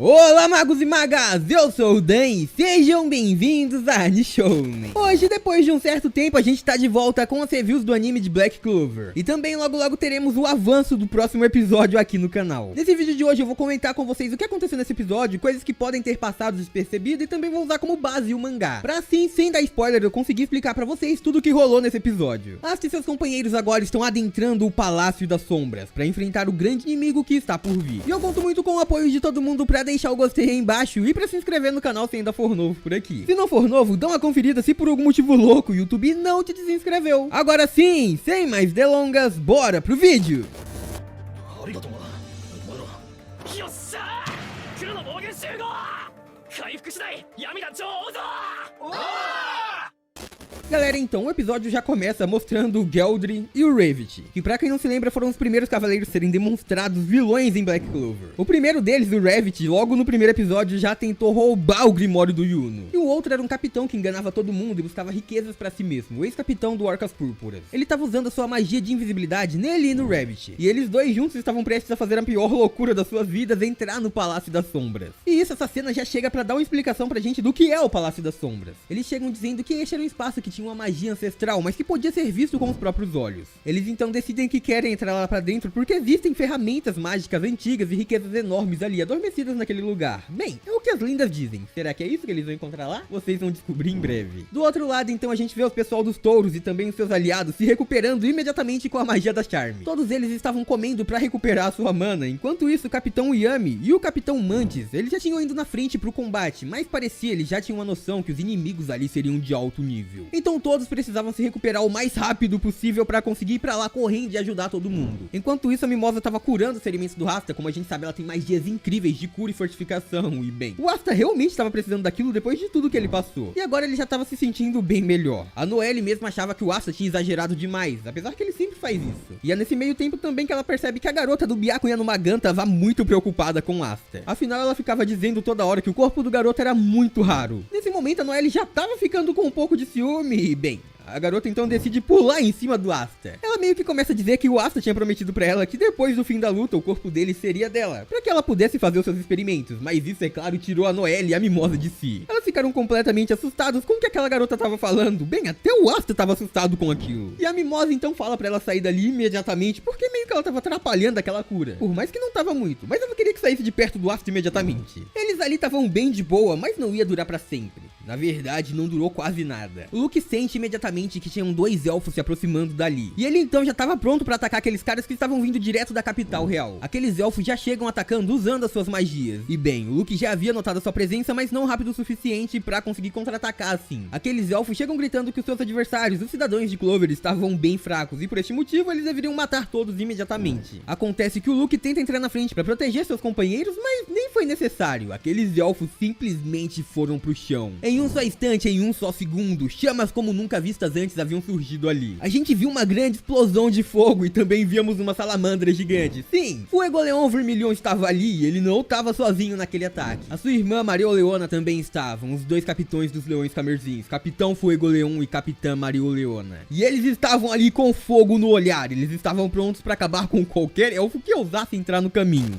Olá magos e magas, eu sou o Dan e sejam bem-vindos a Nishounen. Hoje, depois de um certo tempo, a gente tá de volta com as reviews do anime de Black Clover. E também logo teremos o avanço do próximo episódio aqui no canal. Nesse vídeo de hoje eu vou comentar com vocês o que aconteceu nesse episódio, coisas que podem ter passado despercebido e também vou usar como base o mangá. Pra assim, sem dar spoiler, eu conseguir explicar pra vocês tudo o que rolou nesse episódio. Asta e seus companheiros agora estão adentrando o Palácio das Sombras pra enfrentar o grande inimigo que está por vir. E eu conto muito com o apoio de todo mundo pra deixar o gostei aí embaixo e pra se inscrever no canal se ainda for novo por aqui. Se não for novo, dá uma conferida se por algum motivo louco o YouTube não te desinscreveu. Agora sim, sem mais delongas, bora pro vídeo! Galera, então o episódio já começa mostrando o Geldry e o Revit, que pra quem não se lembra foram os primeiros cavaleiros a serem demonstrados vilões em Black Clover. O primeiro deles, o Revit, logo no primeiro episódio já tentou roubar o Grimório do Yuno. E o outro era um capitão que enganava todo mundo e buscava riquezas pra si mesmo, o ex-capitão do Orcas Púrpuras. Ele tava usando a sua magia de invisibilidade nele e no Revit, e eles dois juntos estavam prestes a fazer a pior loucura das suas vidas, entrar no Palácio das Sombras. E isso, essa cena já chega pra dar uma explicação pra gente do que é o Palácio das Sombras. Eles chegam dizendo que este era um espaço que tinha uma magia ancestral, mas que podia ser visto com os próprios olhos. Eles então decidem que querem entrar lá pra dentro porque existem ferramentas mágicas antigas e riquezas enormes ali, adormecidas naquele lugar. Bem, é o que as lendas dizem. Será que é isso que eles vão encontrar lá? Vocês vão descobrir em breve. Do outro lado, então, a gente vê o pessoal dos touros e também os seus aliados se recuperando imediatamente com a magia da Charme. Todos eles estavam comendo pra recuperar a sua mana. Enquanto isso, o Capitão Yami e o Capitão Mantis, eles já tinham ido na frente pro combate, mas parecia eles já tinham uma noção que os inimigos ali seriam de alto nível. Então todos precisavam se recuperar o mais rápido possível pra conseguir ir pra lá correndo e ajudar todo mundo. Enquanto isso, a Mimosa tava curando os ferimentos do Asta. Como a gente sabe, ela tem magias incríveis de cura e fortificação. E bem, o Asta realmente estava precisando daquilo depois de tudo que ele passou. E agora ele já tava se sentindo bem melhor. A Noelle mesmo achava que o Asta tinha exagerado demais, apesar que ele sempre faz isso. E é nesse meio tempo também que ela percebe que a garota do Byakuya Yanumagan tava muito preocupada com o Asta. Afinal, ela ficava dizendo toda hora que o corpo do garoto era muito raro. Nesse momento, a Noelle já tava ficando com um pouco de ciúme e bem, a garota então decide pular em cima do Asta. Ela meio que começa a dizer que o Asta tinha prometido pra ela que depois do fim da luta o corpo dele seria dela, pra que ela pudesse fazer os seus experimentos, mas isso, é claro, tirou a Noelle e a Mimosa de si. Elas ficaram completamente assustadas com o que aquela garota tava falando. Bem, até o Asta tava assustado com aquilo. E a Mimosa então fala pra ela sair dali imediatamente, porque meio que ela tava atrapalhando aquela cura. Por mais que não tava muito, mas ela queria que saísse de perto do Asta imediatamente. Eles ali estavam bem de boa, mas não ia durar pra sempre. Na verdade, não durou quase nada. O Luke sente imediatamente que tinham dois elfos se aproximando dali. E ele então já estava pronto para atacar aqueles caras que estavam vindo direto da capital real. Aqueles elfos já chegam atacando usando as suas magias. E bem, o Luke já havia notado a sua presença, mas não rápido o suficiente para conseguir contra-atacar assim. Aqueles elfos chegam gritando que os seus adversários, os cidadãos de Clover, estavam bem fracos e por este motivo eles deveriam matar todos imediatamente. Acontece que o Luke tenta entrar na frente para proteger seus companheiros, mas nem foi necessário. Aqueles elfos simplesmente foram pro chão. Em um só instante, em um só segundo, chamas como nunca vistas antes haviam surgido ali. A gente viu uma grande explosão de fogo e também víamos uma salamandra gigante. Sim, o Egoleon Vermilion estava ali e ele não estava sozinho naquele ataque. A sua irmã Marioleona também estavam, os dois capitões dos leões camerzins, Capitão Fuegoleon e Capitã Marioleona. E eles estavam ali com fogo no olhar, eles estavam prontos para acabar com qualquer elfo que ousasse entrar no caminho.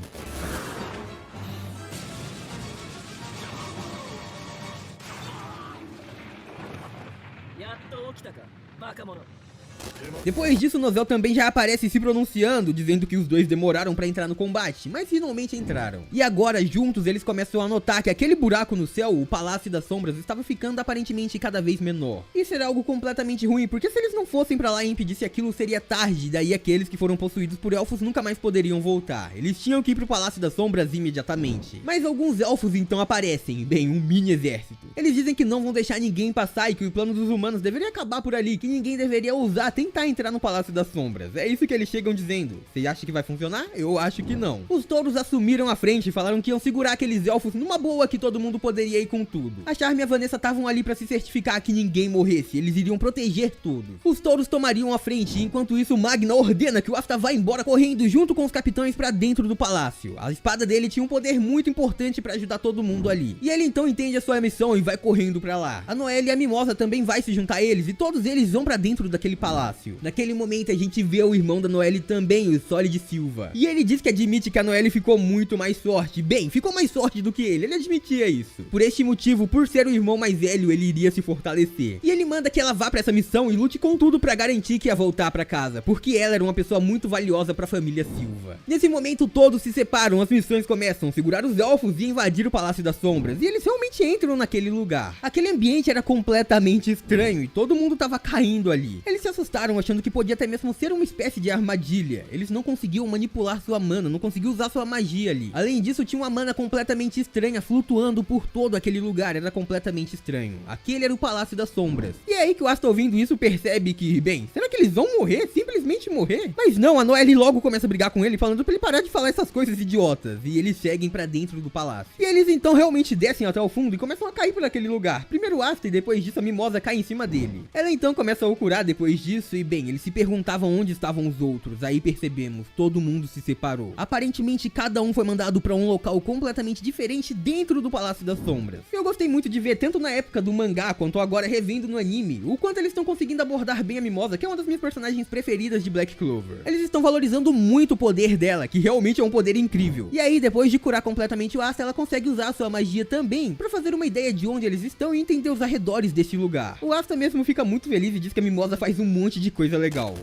Depois disso, Nozel também já aparece se pronunciando, dizendo que os dois demoraram pra entrar no combate, mas finalmente entraram. E agora, juntos, eles começam a notar que aquele buraco no céu, o Palácio das Sombras, estava ficando aparentemente cada vez menor. Isso era algo completamente ruim, porque se eles não fossem pra lá e impedissem aquilo, seria tarde, daí aqueles que foram possuídos por elfos nunca mais poderiam voltar. Eles tinham que ir pro Palácio das Sombras imediatamente. Mas alguns elfos então aparecem, bem, um mini exército. Eles dizem que não vão deixar ninguém passar e que o plano dos humanos deveria acabar por ali, que ninguém deveria ousar tentar entrar no Palácio das Sombras. É isso que eles chegam dizendo. Você acha que vai funcionar? Eu acho que não. Os touros assumiram a frente e falaram que iam segurar aqueles elfos numa boa, que todo mundo poderia ir com tudo. A Charme e a Vanessa estavam ali pra se certificar que ninguém morresse. Eles iriam proteger todos. Os touros tomariam a frente e enquanto isso o Magna ordena que o Asta vá embora correndo junto com os capitães pra dentro do palácio. A espada dele tinha um poder muito importante pra ajudar todo mundo ali. E ele então entende a sua missão e vai correndo pra lá. A Noelle e a Mimosa também vai se juntar a eles e todos eles vão pra dentro daquele palácio. Naquele momento a gente vê o irmão da Noelle também, o Solid Silva. E ele diz que admite que a Noelle ficou muito mais forte. Bem, ficou mais forte do que ele admitia isso. Por este motivo, por ser o irmão mais velho, ele iria se fortalecer. E ele manda que ela vá pra essa missão e lute com tudo pra garantir que ia voltar pra casa, porque ela era uma pessoa muito valiosa pra família Silva. Nesse momento todos se separam, as missões começam a segurar os elfos e invadir o Palácio das Sombras, e eles realmente entram naquele lugar. Aquele ambiente era completamente estranho e todo mundo tava caindo ali. Eles se assustaram achando que podia até mesmo ser uma espécie de armadilha. Eles não conseguiam manipular sua mana, não conseguiam usar sua magia ali. Além disso, tinha uma mana completamente estranha flutuando por todo aquele lugar, era completamente estranho. Aquele era o Palácio das Sombras. E é aí que o Asta, ouvindo isso, percebe que, bem, será que eles vão morrer? Simplesmente morrer? Mas não, a Noelle logo começa a brigar com ele, falando pra ele parar de falar essas coisas idiotas. E eles seguem pra dentro do palácio. E eles então realmente descem até o fundo e começam a cair por aquele lugar. Primeiro o Asta e depois disso a Mimosa cai em cima dele. Ela então começa a o curar depois disso e, bem, eles se perguntavam onde estavam os outros. Aí percebemos, todo mundo se separou. Aparentemente cada um foi mandado pra um local completamente diferente dentro do Palácio das Sombras. Eu gostei muito de ver, tanto na época do mangá quanto agora revendo no anime, o quanto eles estão conseguindo abordar bem a Mimosa, que é uma das minhas personagens preferidas de Black Clover. Eles estão valorizando muito o poder dela, que realmente é um poder incrível. E aí, depois de curar completamente o Asta, ela consegue usar a sua magia também pra fazer uma ideia de onde eles estão e entender os arredores deste lugar. O Asta mesmo fica muito feliz e diz que a Mimosa faz um monte de coisa legal.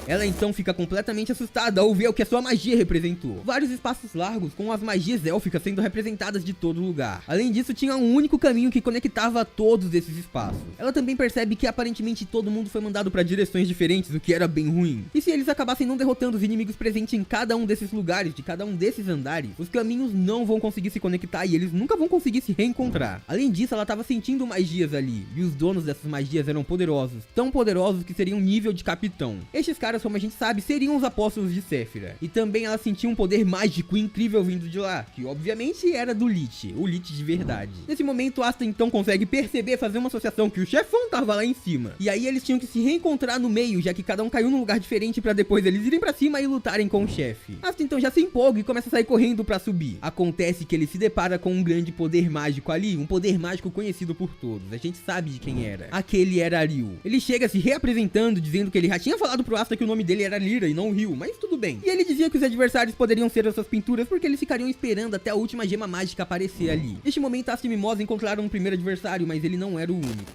Ela então fica completamente assustada ao ver o que a sua magia representou. Vários espaços largos com as magias élficas sendo representadas de todo lugar. Além disso, tinha um único caminho que conectava todos esses espaços. Ela também percebe que aparentemente todo mundo foi mandado para direções diferentes, o que era bem ruim. E se eles acabassem não derrotando os inimigos presentes em cada um desses lugares, de cada um desses andares, os caminhos não vão conseguir se conectar e eles nunca vão conseguir se reencontrar. Além disso, ela estava sentindo magias ali, e os donos dessas magias eram poderosos, tão poderosos que seriam nível de capitão. Estes caras, como a gente sabe, seriam os apóstolos de Séfira. E também ela sentia um poder mágico incrível vindo de lá, que obviamente era do Lich, o Lich de verdade. Nesse momento, Asta então consegue perceber, fazer uma associação que o chefão tava lá em cima. E aí eles tinham que se reencontrar no meio, já que cada um caiu num lugar diferente pra depois eles irem pra cima e lutarem com o chefe. Asta então já se empolga e começa a sair correndo pra subir. Acontece que ele se depara com um grande poder mágico ali, um poder mágico conhecido por todos. A gente sabe de quem era. Aquele era Ariel. Ele chega se reapresentando, dizendo que ele já tinha falado pro Asta que o nome dele era Lyra e não Ryu, mas tudo bem. E ele dizia que os adversários poderiam ser essas pinturas porque eles ficariam esperando até a última gema mágica aparecer ali. Neste momento, Asta e Mimosa encontraram um primeiro adversário, mas ele não era o único.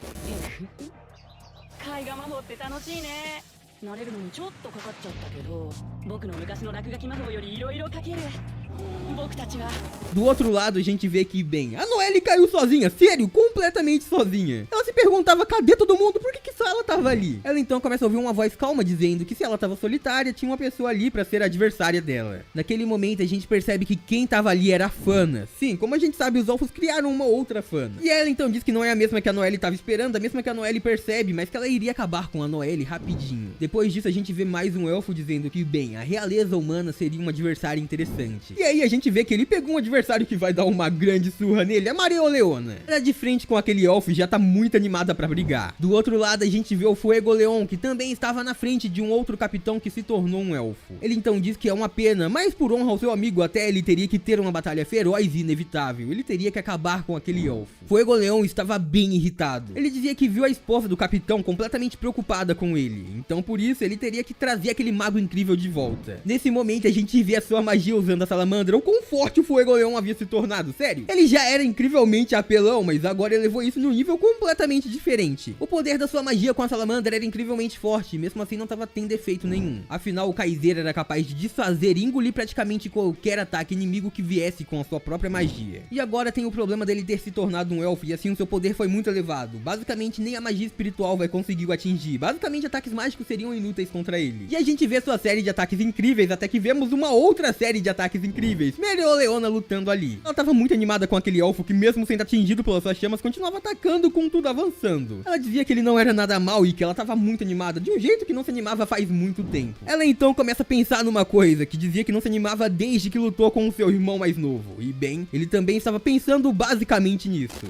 Do outro lado, a gente vê que, bem, a Noelle caiu sozinha, sério, completamente sozinha. Ela se perguntava, cadê todo mundo? Por que só ela tava ali? Ela então começa a ouvir uma voz calma dizendo que se ela tava solitária, tinha uma pessoa ali pra ser a adversária dela. Naquele momento, a gente percebe que quem tava ali era a Fana. Sim, como a gente sabe, os elfos criaram uma outra Fana. E ela então diz que não é a mesma que a Noelle tava esperando, a mesma que a Noelle percebe, mas que ela iria acabar com a Noelle rapidinho. Depois disso, a gente vê mais um elfo dizendo que, bem, a realeza humana seria um adversário interessante. E aí a gente vê que ele pegou um adversário que vai dar uma grande surra nele, a Mareoleona. Ela de frente com aquele elfo e já tá muito animada pra brigar. Do outro lado, a gente vê o Fuegoleon, que também estava na frente de um outro capitão que se tornou um elfo. Ele então diz que é uma pena, mas por honra ao seu amigo, até ele teria que ter uma batalha feroz e inevitável. Ele teria que acabar com aquele elfo. Fuegoleon estava bem irritado. Ele dizia que viu a esposa do capitão completamente preocupada com ele. Então por isso, ele teria que trazer aquele mago incrível de volta. Nesse momento, a gente vê a sua magia usando a salamandra, o quão forte o Fuegoleon havia se tornado, sério. Ele já era incrivelmente apelão, mas agora ele levou isso num nível completamente diferente. O poder da sua magia com a salamandra era incrivelmente forte, mesmo assim não estava tendo efeito nenhum. Afinal, o Kaiser era capaz de desfazer e engolir praticamente qualquer ataque inimigo que viesse com a sua própria magia. E agora tem o problema dele ter se tornado um elfo, e assim o seu poder foi muito elevado. Basicamente, nem a magia espiritual vai conseguir o atingir. Basicamente, ataques mágicos seriam inúteis contra ele. E a gente vê sua série de ataques incríveis, até que vemos uma outra série de ataques incríveis. Mereoleona lutando ali. Ela tava muito animada com aquele elfo que, mesmo sendo atingido pelas suas chamas, continuava atacando com tudo avançando. Ela dizia que ele não era nada mal e que ela tava muito animada, de um jeito que não se animava faz muito tempo. Ela então começa a pensar numa coisa, que dizia que não se animava desde que lutou com o seu irmão mais novo. E bem, ele também estava pensando basicamente nisso.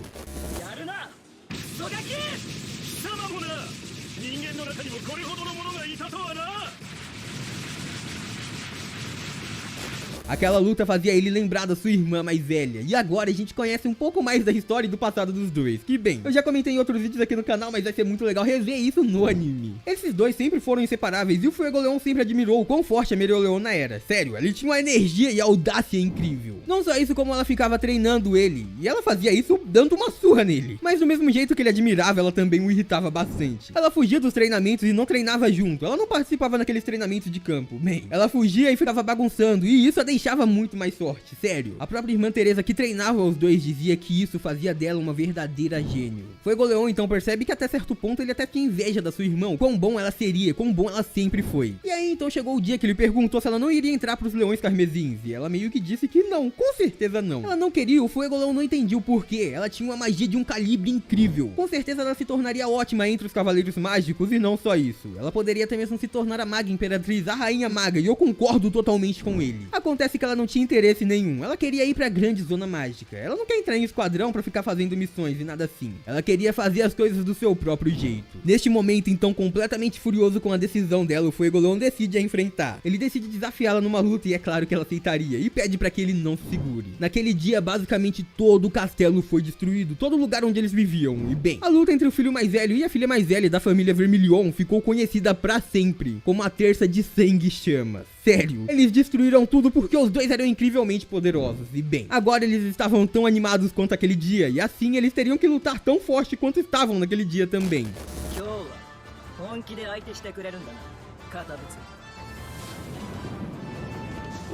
Aquela luta fazia ele lembrar da sua irmã mais velha, e agora a gente conhece um pouco mais da história e do passado dos dois, que bem, eu já comentei em outros vídeos aqui no canal, mas vai ser muito legal rever isso no anime. Esses dois sempre foram inseparáveis e o Fuegoleon sempre admirou o quão forte a Mereoleona era. Sério, ele tinha uma energia e audácia incrível. Não só isso, como ela ficava treinando ele, e ela fazia isso dando uma surra nele. Mas do mesmo jeito que ele admirava, ela também o irritava bastante. Ela fugia dos treinamentos e não treinava junto, ela não participava naqueles treinamentos de campo. Bem, ela fugia e ficava bagunçando, e isso a deixava muito mais forte, sério. A própria irmã Teresa, que treinava os dois, dizia que isso fazia dela uma verdadeira gênio. Fuegoleon então percebe que até certo ponto ele até tinha inveja da sua irmã, quão bom ela seria, quão bom ela sempre foi. E aí então chegou o dia que ele perguntou se ela não iria entrar pros Leões Carmesins, e ela meio que disse que não, com certeza não. Ela não queria, o Fuegoleon não entendia o porquê, ela tinha uma magia de um calibre incrível. Com certeza ela se tornaria ótima entre os Cavaleiros Mágicos, e não só isso, ela poderia até mesmo se tornar a Maga Imperatriz, a Rainha Maga, e eu concordo totalmente com ele. Acontece que ela não tinha interesse nenhum, ela queria ir pra grande zona mágica, ela não quer entrar em esquadrão pra ficar fazendo missões e nada assim, ela queria fazer as coisas do seu próprio jeito. Neste momento então, completamente furioso com a decisão dela, o Fuegoleon decide a enfrentar. Ele decide desafiá-la numa luta e é claro que ela aceitaria, e pede pra que ele não se segure. Naquele dia, basicamente todo o castelo foi destruído, todo o lugar onde eles viviam, e bem, a luta entre o filho mais velho e a filha mais velha da família Vermilion ficou conhecida pra sempre como a Terça de Sangue e Chamas. Sério, eles destruíram tudo porque os dois eram incrivelmente poderosos, e bem, agora eles estavam tão animados quanto aquele dia, e assim eles teriam que lutar tão forte quanto estavam naquele dia também.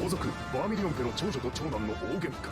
王族バーミリオン家の長女と長男の大喧嘩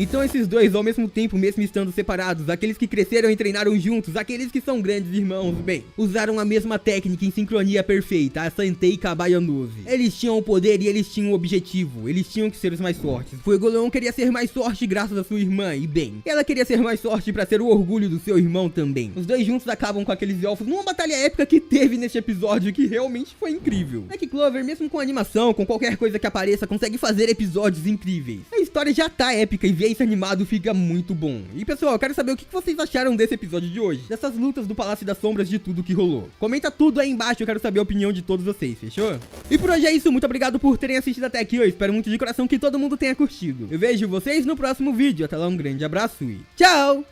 Então esses dois, ao mesmo tempo, mesmo estando separados, aqueles que cresceram e treinaram juntos, aqueles que são grandes irmãos, bem, usaram a mesma técnica em sincronia perfeita, a Santei Kabayanose. Eles tinham o poder e eles tinham o objetivo, eles tinham que ser os mais fortes. Fuegoleon queria ser mais forte graças à sua irmã, e bem, ela queria ser mais forte pra ser o orgulho do seu irmão também. Os dois juntos acabam com aqueles elfos numa batalha épica que teve neste episódio, que realmente foi incrível. Black Clover, mesmo com animação, com qualquer coisa que apareça, consegue fazer episódios incríveis. A história já tá épica e ver isso animado fica muito bom. E pessoal, eu quero saber o que vocês acharam desse episódio de hoje, dessas lutas do Palácio das Sombras, de tudo que rolou. Comenta tudo aí embaixo, eu quero saber a opinião de todos vocês, fechou? E por hoje é isso, muito obrigado por terem assistido até aqui, eu espero muito de coração que todo mundo tenha curtido. Eu vejo vocês no próximo vídeo, até lá um grande abraço e tchau!